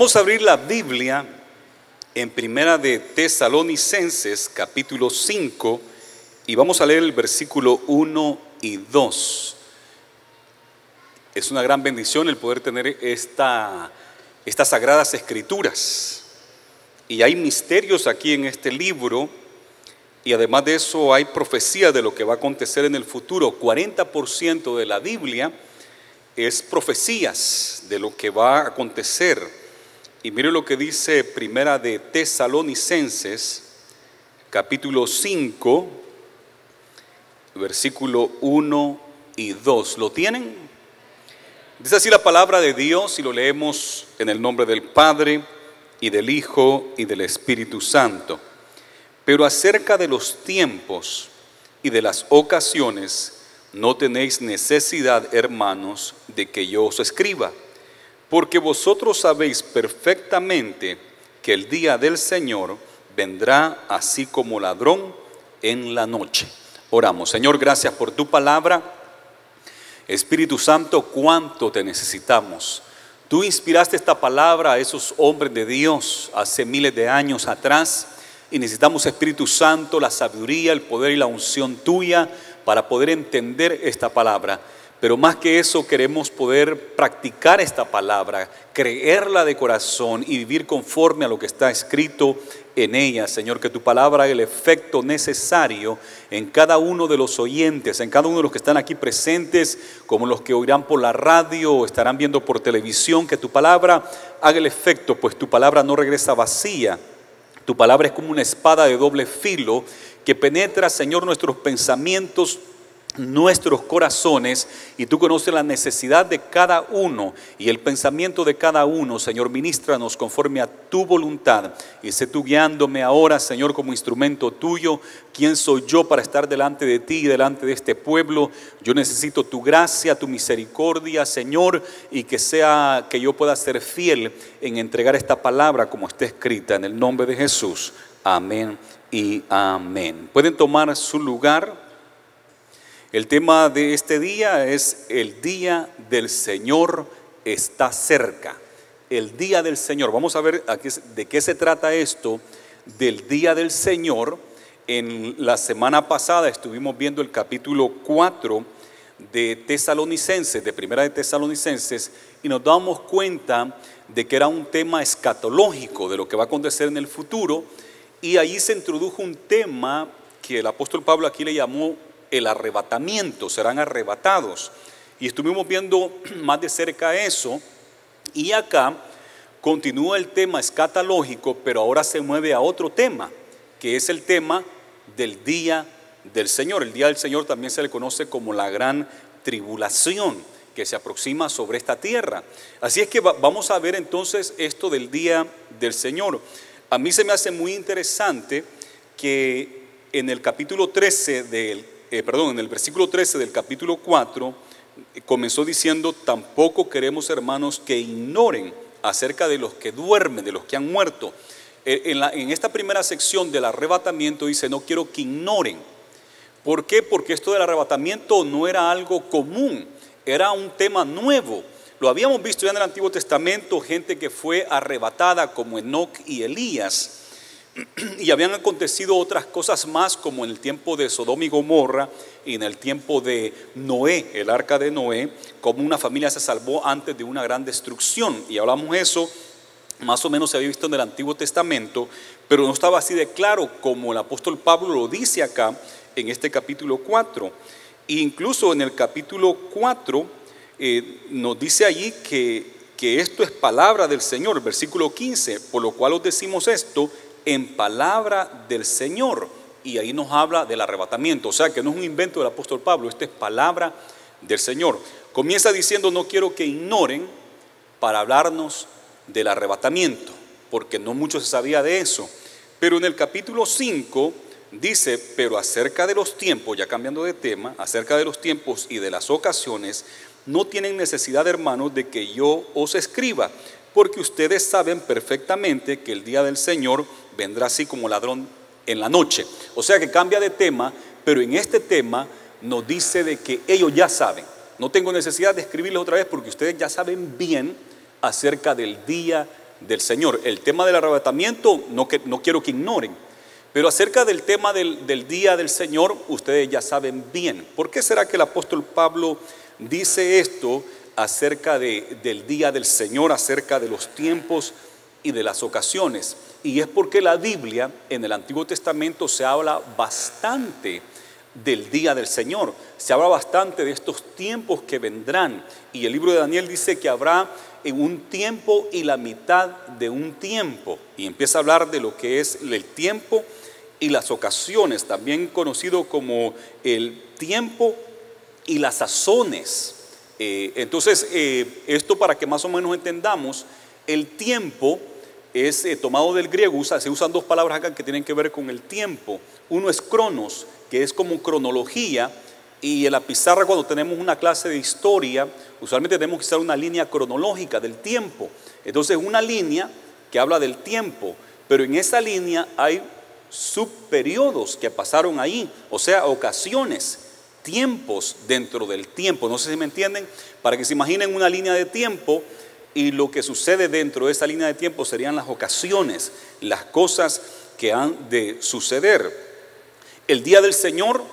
Vamos a abrir la Biblia en Primera de Tesalonicenses, capítulo 5, y vamos a leer el versículo 1 y 2. Es una gran bendición el poder tener estas sagradas escrituras. Y hay misterios aquí en este libro, y además de eso hay profecía de lo que va a acontecer en el futuro. 40% de la Biblia es profecías de lo que va a acontecer. Y mire lo que dice Primera de Tesalonicenses, capítulo 5, versículo 1 y 2. ¿Lo tienen? Dice así la palabra de Dios, y lo leemos en el nombre del Padre, y del Hijo, y del Espíritu Santo. Pero acerca de los tiempos y de las ocasiones, no tenéis necesidad, hermanos, de que yo os escriba, porque vosotros sabéis perfectamente que el día del Señor vendrá así como ladrón en la noche. Oramos. Señor, gracias por tu palabra. Espíritu Santo, cuánto te necesitamos. Tú inspiraste esta palabra a esos hombres de Dios hace miles de años atrás, y necesitamos, Espíritu Santo, la sabiduría, el poder y la unción tuya para poder entender esta palabra. Pero más que eso, queremos poder practicar esta palabra, creerla de corazón y vivir conforme a lo que está escrito en ella. Señor, que tu palabra haga el efecto necesario en cada uno de los oyentes, en cada uno de los que están aquí presentes, como los que oirán por la radio o estarán viendo por televisión. Que tu palabra haga el efecto, pues tu palabra no regresa vacía. Tu palabra es como una espada de doble filo que penetra, Señor, nuestros pensamientos, nuestros corazones, y tú conoces la necesidad de cada uno y el pensamiento de cada uno. Señor, ministranos conforme a tu voluntad, y sé tú guiándome ahora, Señor, como instrumento tuyo. ¿Quién soy yo para estar delante de ti y delante de este pueblo? Yo necesito tu gracia, tu misericordia, Señor, y que yo pueda ser fiel en entregar esta palabra como está escrita, en el nombre de Jesús. Amén y amén. Pueden tomar su lugar. El tema de este día es: el día del Señor está cerca. El día del Señor. Vamos a ver de qué se trata esto del día del Señor. En la semana pasada estuvimos viendo el capítulo 4 de Tesalonicenses, de Primera de Tesalonicenses, y nos damos cuenta de que era un tema escatológico de lo que va a acontecer en el futuro. Y allí se introdujo un tema que el apóstol Pablo aquí le llamó el arrebatamiento. Serán arrebatados, y estuvimos viendo más de cerca eso. Y acá continúa el tema escatológico, pero ahora se mueve a otro tema, que es el tema del día del Señor. El día del Señor también se le conoce como la gran tribulación que se aproxima sobre esta tierra. Así es que vamos a ver entonces esto del día del Señor. A mí se me hace muy interesante que en el capítulo 13 en el versículo 13 del capítulo 4, comenzó diciendo: tampoco queremos, hermanos, que ignoren acerca de los que duermen, de los que han muerto. En esta primera sección del arrebatamiento dice: no quiero que ignoren. ¿Por qué? Porque esto del arrebatamiento no era algo común, era un tema nuevo. Lo habíamos visto ya en el Antiguo Testamento, gente que fue arrebatada como Enoc y Elías. Y habían acontecido otras cosas más, como en el tiempo de Sodoma y Gomorra, y en el tiempo de Noé, el arca de Noé, como una familia se salvó antes de una gran destrucción. Y hablamos eso, más o menos se había visto en el Antiguo Testamento, pero no estaba así de claro como el apóstol Pablo lo dice acá en este capítulo 4. E incluso en el capítulo 4 nos dice allí que esto es palabra del Señor. Versículo 15: por lo cual os decimos esto en palabra del Señor. Y ahí nos habla del arrebatamiento. O sea que no es un invento del apóstol Pablo, esto es palabra del Señor. Comienza diciendo: no quiero que ignoren, para hablarnos del arrebatamiento, porque no mucho se sabía de eso. Pero en el capítulo 5 dice: pero acerca de los tiempos, ya cambiando de tema, acerca de los tiempos y de las ocasiones, no tienen necesidad, hermanos, de que yo os escriba, porque ustedes saben perfectamente que el día del Señor vendrá así como ladrón en la noche. O sea que cambia de tema, pero en este tema nos dice de que ellos ya saben. No tengo necesidad de escribirles otra vez, porque ustedes ya saben bien acerca del día del Señor. El tema del arrebatamiento no quiero que ignoren, pero acerca del tema del día del Señor, ustedes ya saben bien. ¿Por qué será que el apóstol Pablo dice esto acerca del día del Señor, acerca de los tiempos y de las ocasiones? Y es porque la Biblia en el Antiguo Testamento se habla bastante del día del Señor, se habla bastante de estos tiempos que vendrán, y el libro de Daniel dice que habrá en un tiempo y la mitad de un tiempo, y empieza a hablar de lo que es el tiempo y las ocasiones, también conocido como el tiempo y las sazones. Entonces, esto para que más o menos entendamos, el tiempo es tomado del griego, se usan dos palabras acá que tienen que ver con el tiempo. Uno es cronos, que es como cronología, y en la pizarra cuando tenemos una clase de historia, usualmente tenemos que usar una línea cronológica del tiempo. Entonces, una línea que habla del tiempo, pero en esa línea hay subperiodos que pasaron ahí, o sea, ocasiones, tiempos dentro del tiempo. No sé si me entienden, para que se imaginen una línea de tiempo, y lo que sucede dentro de esa línea de tiempo serían las ocasiones, las cosas que han de suceder. El día del Señor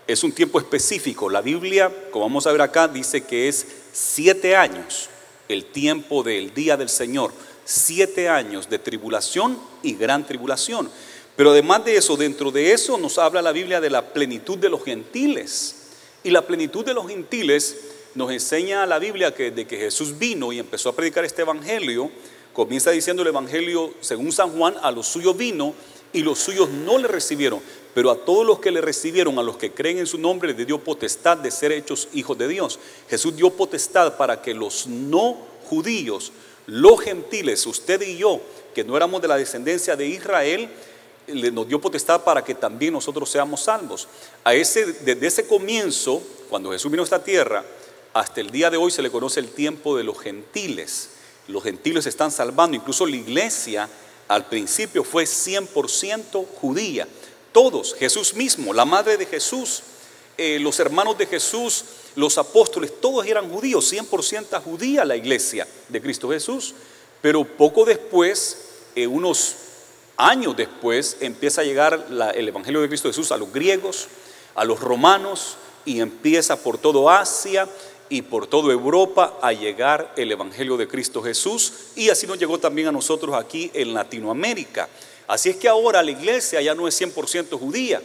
es un tiempo específico. La Biblia, como vamos a ver acá, dice que es 7 años el tiempo del día del Señor. 7 años de tribulación y gran tribulación. Pero además de eso, dentro de eso nos habla la Biblia de la plenitud de los gentiles. Y la plenitud de los gentiles nos enseña la Biblia que desde que Jesús vino y empezó a predicar este evangelio, comienza diciendo el evangelio según San Juan: a los suyos vino y los suyos no le recibieron, pero a todos los que le recibieron, a los que creen en su nombre, les dio potestad de ser hechos hijos de Dios. Jesús dio potestad para que los no judíos, los gentiles, usted y yo, que no éramos de la descendencia de Israel, nos dio potestad para que también nosotros seamos salvos. Desde ese comienzo, cuando Jesús vino a esta tierra, hasta el día de hoy se le conoce el tiempo de los gentiles. Los gentiles se están salvando. Incluso la iglesia al principio fue 100% judía. Todos, Jesús mismo, la madre de Jesús, los hermanos de Jesús, los apóstoles, todos eran judíos, 100% judía la iglesia de Cristo Jesús. Pero poco después, unos años después, empieza a llegar el evangelio de Cristo Jesús a los griegos, a los romanos, y empieza por todo Asia y por toda Europa a llegar el evangelio de Cristo Jesús, y así nos llegó también a nosotros aquí en Latinoamérica. Así es que ahora la iglesia ya no es 100% judía,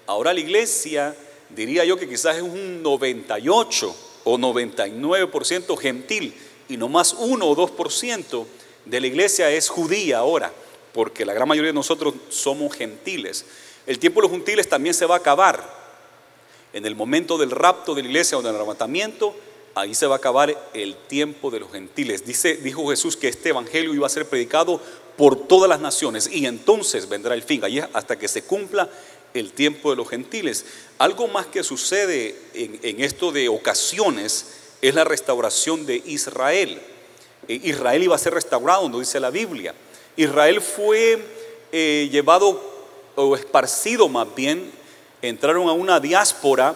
ahora la iglesia, diría yo que quizás es un 98 o 99% gentil, y no más 1 o 2% de la iglesia es judía ahora, porque la gran mayoría de nosotros somos gentiles. El tiempo de los gentiles también se va a acabar. En el momento del rapto de la iglesia o del arrebatamiento, ahí se va a acabar el tiempo de los gentiles. Dijo Jesús que este evangelio iba a ser predicado por todas las naciones, y entonces vendrá el fin, allí hasta que se cumpla el tiempo de los gentiles. Algo más que sucede en esto de ocasiones es la restauración de Israel. Israel iba a ser restaurado, nos dice la Biblia. Israel fue llevado o esparcido, más bien, entraron a una diáspora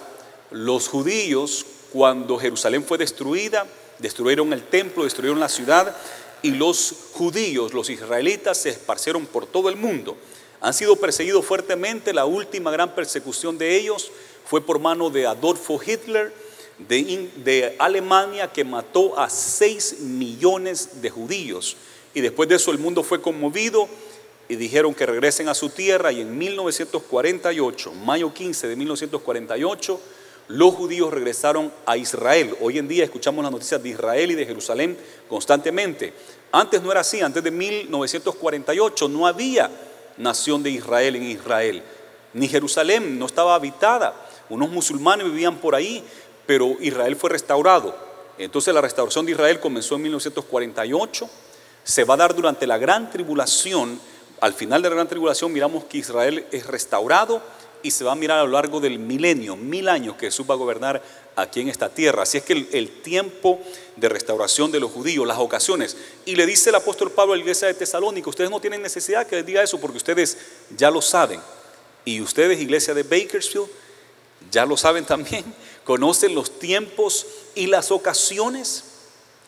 los judíos cuando Jerusalén fue destruida, destruyeron el templo, destruyeron la ciudad, y los judíos, los israelitas, se esparcieron por todo el mundo. Han sido perseguidos fuertemente. La última gran persecución de ellos fue por mano de Adolfo Hitler de Alemania, que mató a 6 millones de judíos, y después de eso el mundo fue conmovido y dijeron que regresen a su tierra. Y en 1948, mayo 15 de 1948, los judíos regresaron a Israel. Hoy en día escuchamos las noticias de Israel y de Jerusalén constantemente. Antes no era así. Antes de 1948 no había nación de Israel en Israel, ni Jerusalén no estaba habitada. Unos musulmanes vivían por ahí, pero Israel fue restaurado. Entonces la restauración de Israel comenzó en 1948, se va a dar durante la gran tribulación. Al final de la gran tribulación miramos que Israel es restaurado, y se va a mirar a lo largo del milenio, 1000 años que Jesús va a gobernar aquí en esta tierra. Así es que el tiempo de restauración de los judíos, las ocasiones. Y le dice el apóstol Pablo a la iglesia de Tesalónica: ustedes no tienen necesidad que les diga eso, porque ustedes ya lo saben. Y ustedes, iglesia de Bakersfield, ya lo saben también, conocen los tiempos y las ocasiones.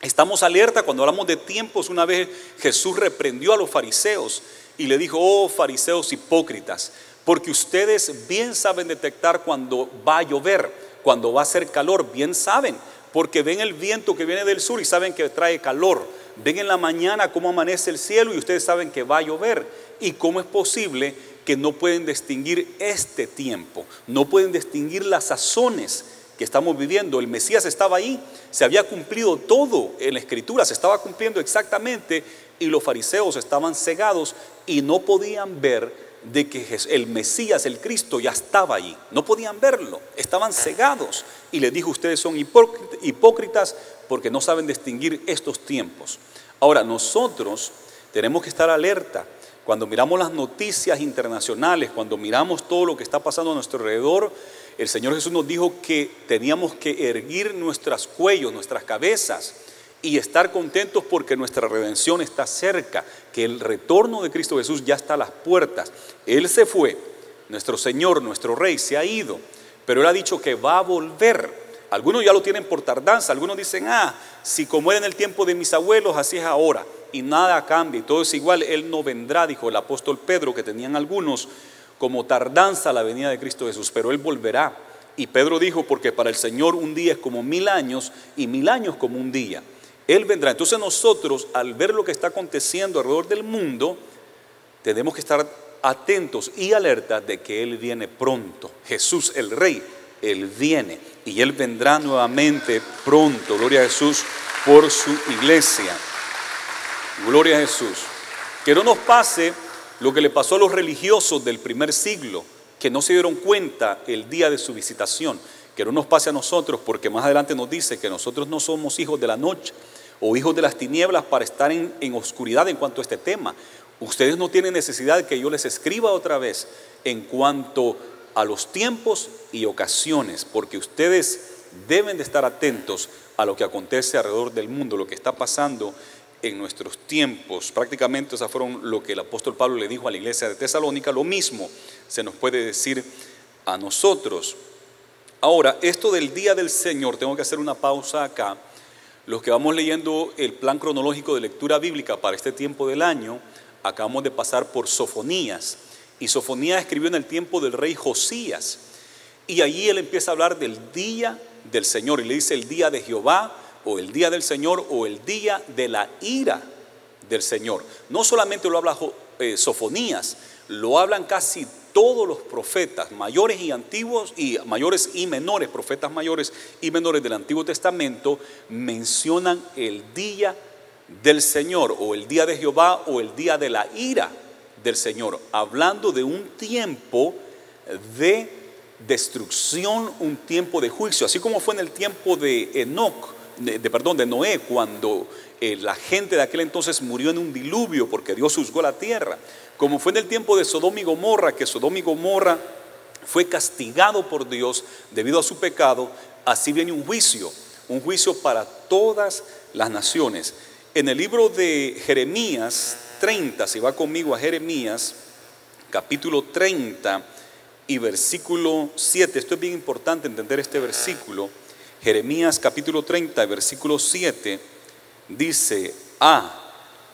Estamos alerta cuando hablamos de tiempos. Una vez Jesús reprendió a los fariseos y le dijo: oh fariseos hipócritas, porque ustedes bien saben detectar cuando va a llover, cuando va a hacer calor, bien saben, porque ven el viento que viene del sur y saben que trae calor. Ven en la mañana cómo amanece el cielo y ustedes saben que va a llover. ¿Y cómo es posible que no pueden distinguir este tiempo? No pueden distinguir las sazones que estamos viviendo. El Mesías estaba ahí, se había cumplido todo en la Escritura, se estaba cumpliendo exactamente, y los fariseos estaban cegados y no podían ver de que el Mesías, el Cristo, ya estaba ahí. No podían verlo, estaban cegados. Y les dijo: ustedes son hipócritas porque no saben distinguir estos tiempos. Ahora, nosotros tenemos que estar alerta cuando miramos las noticias internacionales, cuando miramos todo lo que está pasando a nuestro alrededor. El Señor Jesús nos dijo que teníamos que erguir nuestros cuellos, nuestras cabezas, y estar contentos porque nuestra redención está cerca, que el retorno de Cristo Jesús ya está a las puertas. Él se fue, nuestro Señor, nuestro Rey se ha ido, pero Él ha dicho que va a volver. Algunos ya lo tienen por tardanza, algunos dicen: si como era en el tiempo de mis abuelos, así es ahora, y nada cambia, y todo es igual. Él no vendrá, dijo el apóstol Pedro, que tenían algunos como tardanza la venida de Cristo Jesús, pero Él volverá. Y Pedro dijo: porque para el Señor un día es como 1000 años, y 1000 años como un día. Él vendrá. Entonces nosotros, al ver lo que está aconteciendo alrededor del mundo, tenemos que estar atentos y alertas de que Él viene pronto. Jesús el Rey, Él viene, y Él vendrá nuevamente pronto. Gloria a Jesús por su iglesia. Gloria a Jesús. Que no nos pase lo que le pasó a los religiosos del primer siglo, que no se dieron cuenta el día de su visitación. Que no nos pase a nosotros, porque más adelante nos dice que nosotros no somos hijos de la noche o hijos de las tinieblas para estar en oscuridad en cuanto a este tema. Ustedes no tienen necesidad de que yo les escriba otra vez en cuanto a los tiempos y ocasiones, porque ustedes deben de estar atentos a lo que acontece alrededor del mundo, lo que está pasando en nuestros tiempos. Prácticamente esas fueron lo que el apóstol Pablo le dijo a la iglesia de Tesalónica. Lo mismo se nos puede decir a nosotros. Ahora, esto del día del Señor, tengo que hacer una pausa acá. Los que vamos leyendo el plan cronológico de lectura bíblica para este tiempo del año, acabamos de pasar por Sofonías. Y Sofonías escribió en el tiempo del rey Josías. Y allí él empieza a hablar del día del Señor. Y le dice: el día de Jehová, o el día del Señor, o el día de la ira del Señor. No solamente lo habla Sofonías, lo hablan casi todos los profetas, mayores y antiguos, y mayores y menores, profetas mayores y menores del Antiguo Testamento, mencionan el día del Señor, o el día de Jehová, o el día de la ira del Señor, hablando de un tiempo de destrucción, un tiempo de juicio, así como fue en el tiempo de de Noé, cuando la gente de aquel entonces murió en un diluvio porque Dios juzgó la tierra, como fue en el tiempo de Sodoma y Gomorra, que Sodoma y Gomorra fue castigado por Dios debido a su pecado. Así viene un juicio para todas las naciones. En el libro de Jeremías 30, si va conmigo a Jeremías capítulo 30 y versículo 7, esto es bien importante entender este versículo. Jeremías capítulo 30, versículo 7, dice: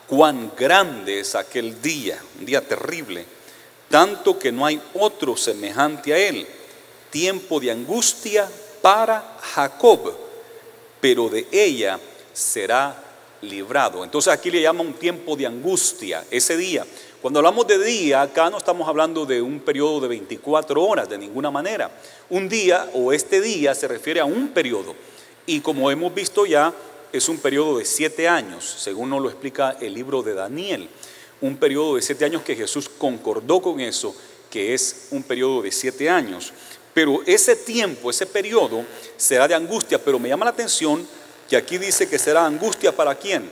cuán grande es aquel día, un día terrible, tanto que no hay otro semejante a él, tiempo de angustia para Jacob, pero de ella será librado. Entonces aquí le llama un tiempo de angustia, ese día. Cuando hablamos de día, acá no estamos hablando de un periodo de 24 horas, de ninguna manera. Un día, o este día, se refiere a un periodo. Y como hemos visto ya, es un periodo de 7 años, según nos lo explica el libro de Daniel. Un periodo de 7 años que Jesús concordó con eso, que es un periodo de 7 años. Pero ese tiempo, ese periodo, será de angustia. Pero me llama la atención que aquí dice que será angustia ¿para quién?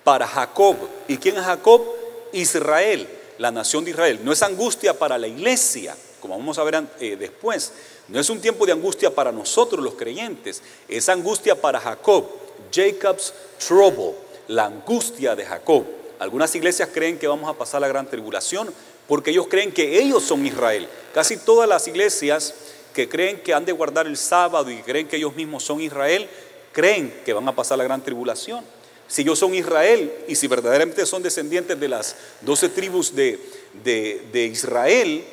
Para Jacob. ¿Y quién es Jacob? Israel, la nación de Israel. No es angustia para la iglesia, como vamos a ver después. No es un tiempo de angustia para nosotros los creyentes. Es angustia para Jacob. Jacob's trouble, la angustia de Jacob. Algunas iglesias creen que vamos a pasar la gran tribulación porque ellos creen que ellos son Israel. Casi todas las iglesias que creen que han de guardar el sábado y creen que ellos mismos son Israel, creen que van a pasar la gran tribulación. Si ellos son Israel y si verdaderamente son descendientes de las 12 tribus de Israel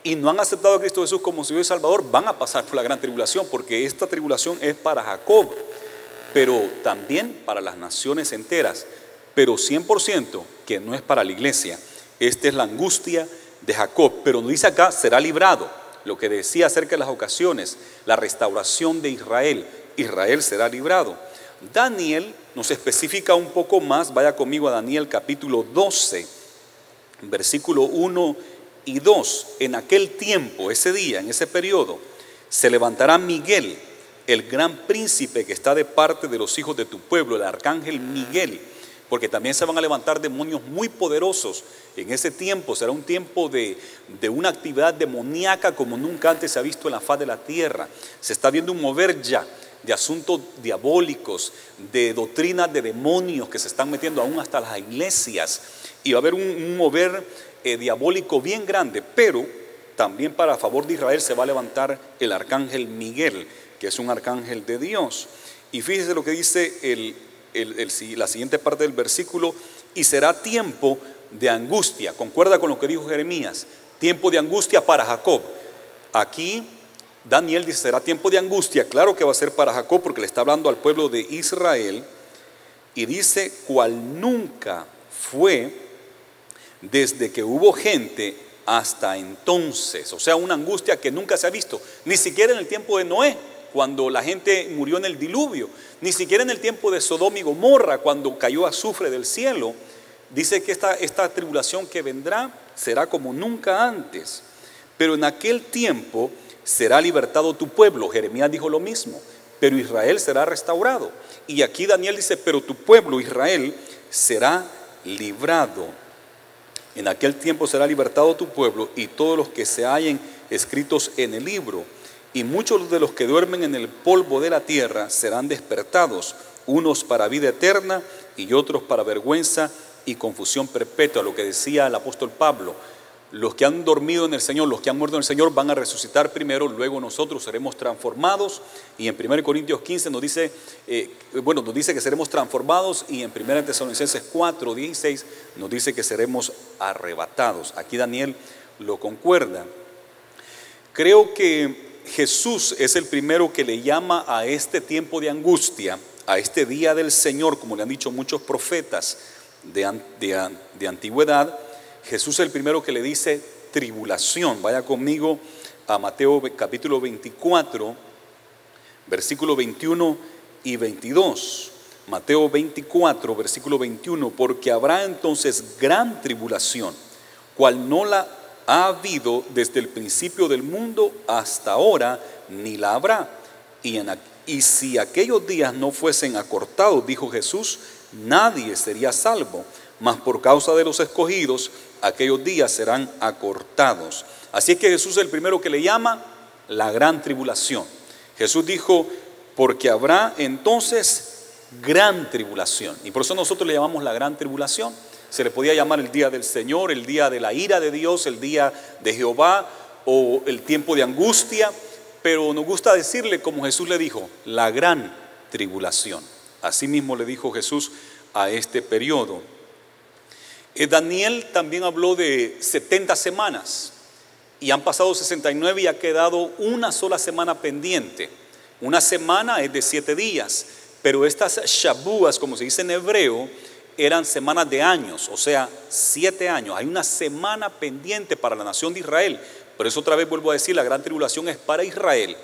y no han aceptado a Cristo Jesús como Señor y Salvador, van a pasar por la gran tribulación, porque esta tribulación es para Jacob, pero también para las naciones enteras, pero 100% que no es para la iglesia. Esta es la angustia de Jacob, pero no dice acá será librado. Lo que decía acerca de las ocasiones, la restauración de Israel, Israel será librado. Daniel nos especifica un poco más. Vaya conmigo a Daniel capítulo 12, versículo 1 y 2. En aquel tiempo, ese día, en ese periodo, se levantará Miguel, el gran príncipe que está de parte de los hijos de tu pueblo, el arcángel Miguel, porque también se van a levantar demonios muy poderosos. En ese tiempo será un tiempo de una actividad demoníaca como nunca antes se ha visto en la faz de la tierra. Se está viendo un mover ya de asuntos diabólicos, de doctrinas de demonios que se están metiendo aún hasta las iglesias, y va a haber un mover diabólico bien grande, pero también para favor de Israel se va a levantar el arcángel Miguel, que es un arcángel de Dios. Y fíjese lo que dice la siguiente parte del versículo: y será tiempo de angustia. Concuerda con lo que dijo Jeremías, tiempo de angustia para Jacob. Aquí Daniel dice será tiempo de angustia. Claro que va a ser para Jacob, porque le está hablando al pueblo de Israel, y dice cual nunca fue desde que hubo gente hasta entonces. O sea, una angustia que nunca se ha visto, ni siquiera en el tiempo de Noé, cuando la gente murió en el diluvio, ni siquiera en el tiempo de Sodoma y Gomorra, cuando cayó azufre del cielo. Dice que esta tribulación que vendrá será como nunca antes, pero en aquel tiempo será libertado tu pueblo. Jeremías dijo lo mismo, pero Israel será restaurado. Y aquí Daniel dice, pero tu pueblo Israel será librado. En aquel tiempo será libertado tu pueblo y todos los que se hallen escritos en el libro. Y muchos de los que duermen en el polvo de la tierra serán despertados, unos para vida eterna y otros para vergüenza y confusión perpetua. Lo que decía el apóstol Pablo: los que han dormido en el Señor, los que han muerto en el Señor van a resucitar primero, luego nosotros seremos transformados. Y en 1 Corintios 15 nos dice que seremos transformados, y en 1 Tesalonicenses 4, 16 nos dice que seremos arrebatados. Aquí Daniel lo concuerda. Creo que Jesús es el primero que le llama a este tiempo de angustia, a este día del Señor, como le han dicho muchos profetas de antigüedad. Jesús es el primero que le dice tribulación. Vaya conmigo a Mateo capítulo 24, versículo 21 y 22. Mateo 24, versículo 21. Porque habrá entonces gran tribulación, cual no la ha habido desde el principio del mundo hasta ahora, ni la habrá. Y si aquellos días no fuesen acortados, dijo Jesús, nadie sería salvo. Mas por causa de los escogidos, aquellos días serán acortados. Así es que Jesús es el primero que le llama la gran tribulación. Jesús dijo, porque habrá entonces gran tribulación. Y por eso nosotros le llamamos la gran tribulación. Se le podía llamar el día del Señor, el día de la ira de Dios, el día de Jehová, o el tiempo de angustia. Pero nos gusta decirle, como Jesús le dijo, la gran tribulación. Así mismo le dijo Jesús a este periodo. Daniel también habló de 70 semanas, y han pasado 69 y ha quedado una sola semana pendiente. Una semana es de 7 días, pero estas Shabuas, como se dice en hebreo, eran semanas de años, o sea, 7 años. Hay una semana pendiente para la nación de Israel. Por eso otra vez vuelvo a decir, la gran tribulación es para Israel,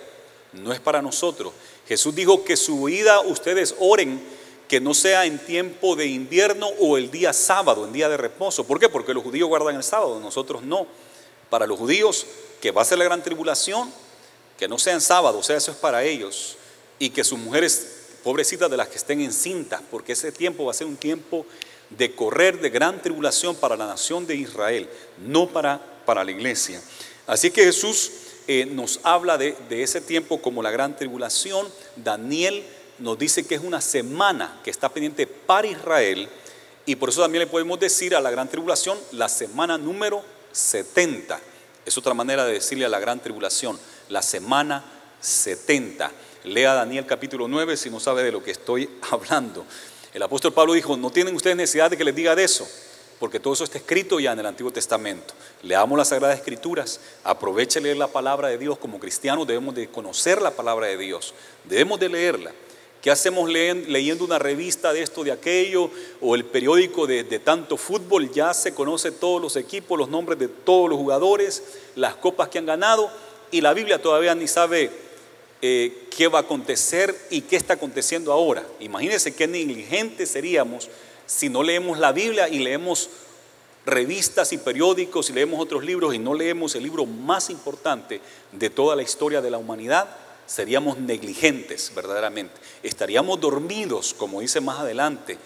no es para nosotros. Jesús dijo que su vida ustedes oren que no sea en tiempo de invierno o el día sábado, en día de reposo. ¿Por qué? Porque los judíos guardan el sábado, nosotros no. Para los judíos, que va a ser la gran tribulación, que no sea en sábado, o sea, eso es para ellos. Y que sus mujeres, pobrecitas de las que estén encintas, porque ese tiempo va a ser un tiempo de correr de gran tribulación para la nación de Israel, no para la iglesia. Así que Jesús nos habla de ese tiempo como la gran tribulación. Daniel nos dice que es una semana que está pendiente para Israel, y por eso también le podemos decir a la gran tribulación la semana número 70. Es otra manera de decirle a la gran tribulación, la semana 70. Lea Daniel capítulo 9 si no sabe de lo que estoy hablando. El apóstol Pablo dijo, no tienen ustedes necesidad de que les diga de eso, porque todo eso está escrito ya en el Antiguo Testamento. Leamos las Sagradas Escrituras, aproveche leer la palabra de Dios. Como cristianos debemos de conocer la palabra de Dios, debemos de leerla. ¿Qué hacemos leyendo una revista de esto, de aquello, o el periódico de tanto fútbol? Ya se conoce todos los equipos, los nombres de todos los jugadores, las copas que han ganado, y la Biblia todavía ni sabe qué va a acontecer y qué está aconteciendo ahora. Imagínense qué negligentes seríamos si no leemos la Biblia y leemos revistas y periódicos y leemos otros libros y no leemos el libro más importante de toda la historia de la humanidad. Seríamos negligentes verdaderamente, estaríamos dormidos, como dice más adelante.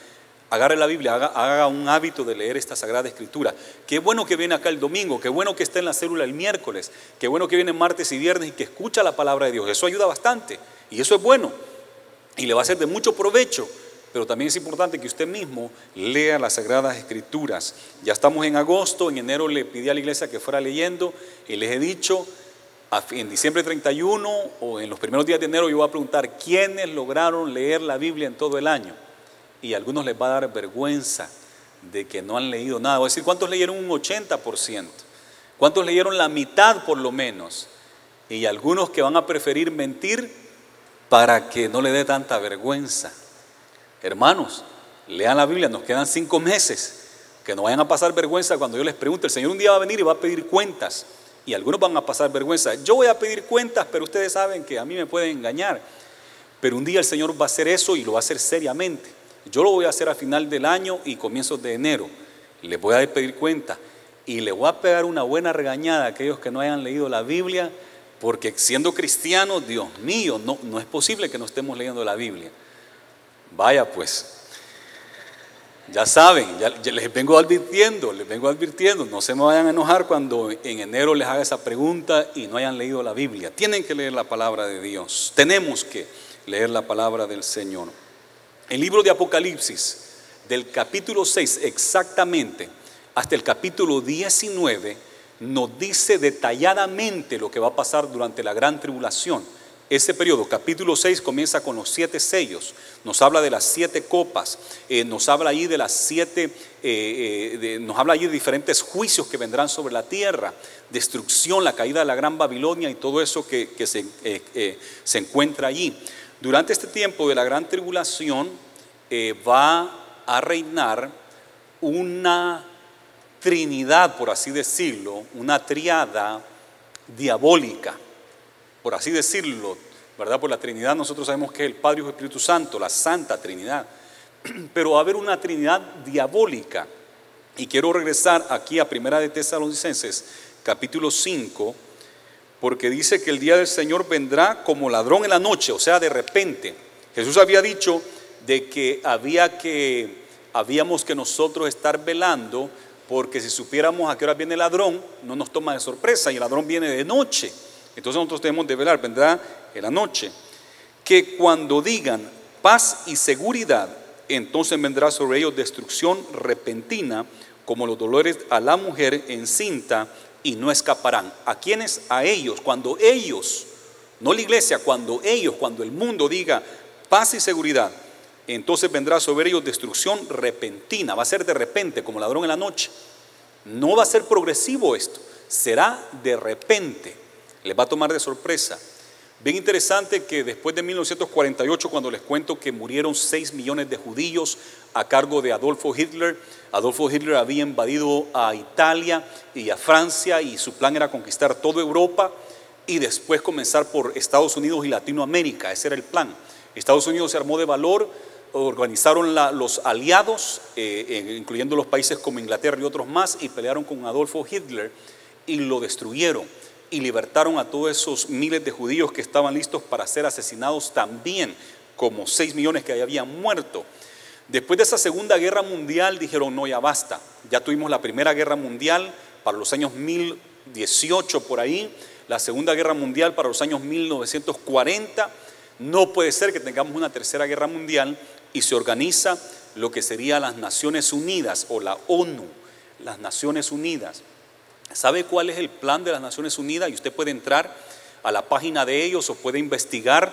Agarre la Biblia, haga un hábito de leer esta Sagrada Escritura. Qué bueno que viene acá el domingo, qué bueno que está en la célula el miércoles, qué bueno que viene martes y viernes y que escucha la palabra de Dios. Eso ayuda bastante y eso es bueno y le va a ser de mucho provecho. Pero también es importante que usted mismo lea las Sagradas Escrituras. Ya estamos en agosto, en enero le pedí a la iglesia que fuera leyendo y les he dicho, en diciembre 31 o en los primeros días de enero yo voy a preguntar quiénes lograron leer la Biblia en todo el año. Y a algunos les va a dar vergüenza de que no han leído nada. Voy a decir, ¿cuántos leyeron un 80%? ¿Cuántos leyeron la mitad por lo menos? Y algunos que van a preferir mentir para que no le dé tanta vergüenza. Hermanos, lean la Biblia, nos quedan 5 meses. Que no vayan a pasar vergüenza cuando yo les pregunte. El Señor un día va a venir y va a pedir cuentas. Y algunos van a pasar vergüenza. Yo voy a pedir cuentas, pero ustedes saben que a mí me pueden engañar. Pero un día el Señor va a hacer eso y lo va a hacer seriamente. Yo lo voy a hacer a final del año y comienzos de enero. Les voy a pedir cuenta y les voy a pegar una buena regañada a aquellos que no hayan leído la Biblia, porque siendo cristianos, Dios mío, no es posible que no estemos leyendo la Biblia. Vaya pues, ya saben, ya les vengo advirtiendo, no se me vayan a enojar cuando en enero les haga esa pregunta y no hayan leído la Biblia. Tienen que leer la palabra de Dios, tenemos que leer la palabra del Señor. El libro de Apocalipsis, del capítulo 6 exactamente hasta el capítulo 19, nos dice detalladamente lo que va a pasar durante la gran tribulación. Ese periodo, capítulo 6, comienza con los 7 sellos, nos habla de las 7 copas, nos habla allí de las 7, nos habla allí de diferentes juicios que vendrán sobre la tierra, destrucción, la caída de la gran Babilonia y todo eso que se encuentra allí. Durante este tiempo de la gran tribulación va a reinar una trinidad, por así decirlo, una triada diabólica, por así decirlo, ¿verdad? Por la Trinidad nosotros sabemos que es el Padre y el Espíritu Santo, la Santa Trinidad, pero va a haber una Trinidad diabólica. Y quiero regresar aquí a Primera de Tesalonicenses, capítulo 5, porque dice que el día del Señor vendrá como ladrón en la noche, o sea, de repente. Jesús había dicho de que habíamos que nosotros estar velando, porque si supiéramos a qué hora viene el ladrón, no nos toma de sorpresa, y el ladrón viene de noche. Entonces nosotros debemos de velar, vendrá en la noche. Que cuando digan paz y seguridad, entonces vendrá sobre ellos destrucción repentina, como los dolores a la mujer encinta, y no escaparán. ¿A quiénes? A ellos. Cuando ellos, no la iglesia, cuando el mundo diga paz y seguridad, entonces vendrá sobre ellos destrucción repentina. Va a ser de repente, como ladrón en la noche. No va a ser progresivo esto, será de repente, les va a tomar de sorpresa. Bien interesante que después de 1948, cuando les cuento que murieron 6 millones de judíos a cargo de Adolfo Hitler había invadido a Italia y a Francia, y su plan era conquistar toda Europa y después comenzar por Estados Unidos y Latinoamérica. Ese era el plan. Estados Unidos se armó de valor, organizaron los aliados, incluyendo los países como Inglaterra y otros más, y pelearon con Adolfo Hitler y lo destruyeron. Y libertaron a todos esos miles de judíos que estaban listos para ser asesinados también, como 6 millones que habían muerto. Después de esa Segunda Guerra Mundial dijeron, no, ya basta. Ya tuvimos la Primera Guerra Mundial para los años 1018 por ahí, la Segunda Guerra Mundial para los años 1940. No puede ser que tengamos una Tercera Guerra Mundial, y se organiza lo que sería las Naciones Unidas o la ONU, las Naciones Unidas. ¿Sabe cuál es el plan de las Naciones Unidas? Y usted puede entrar a la página de ellos o puede investigar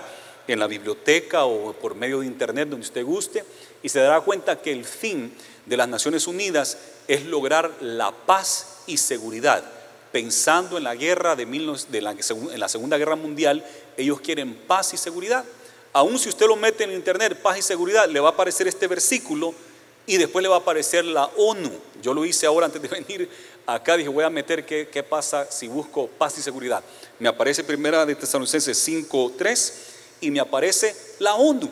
en la biblioteca o por medio de internet, donde usted guste, y se dará cuenta que el fin de las Naciones Unidas es lograr la paz y seguridad. Pensando en la guerra en la Segunda Guerra Mundial, ellos quieren paz y seguridad. Aún si usted lo mete en internet, paz y seguridad, le va a aparecer este versículo y después le va a aparecer la ONU. Yo lo hice ahora antes de venir acá, dije voy a meter qué pasa si busco paz y seguridad. Me aparece Primera de Tesalonicenses 5:3 y me aparece la ONU.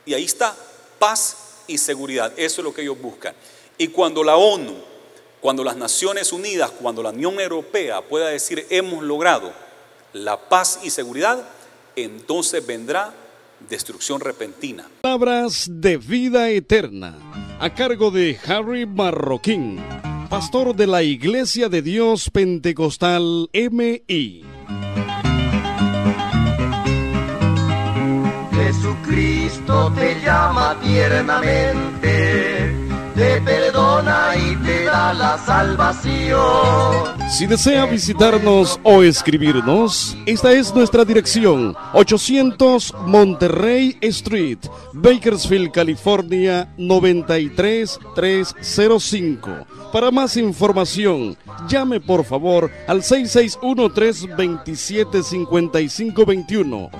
Y ahí está, paz y seguridad. Eso es lo que ellos buscan. Y cuando la ONU, cuando las Naciones Unidas, cuando la Unión Europea pueda decir hemos logrado la paz y seguridad, entonces vendrá destrucción repentina. Palabras de vida eterna, a cargo de Harry Marroquín, pastor de la Iglesia de Dios Pentecostal MI. Jesucristo te llama tiernamente, te perdona y te da la salvación. Si desea visitarnos o escribirnos, esta es nuestra dirección: 800 Monterrey Street, Bakersfield, California, 93305. Para más información, llame por favor al 661-327-5521.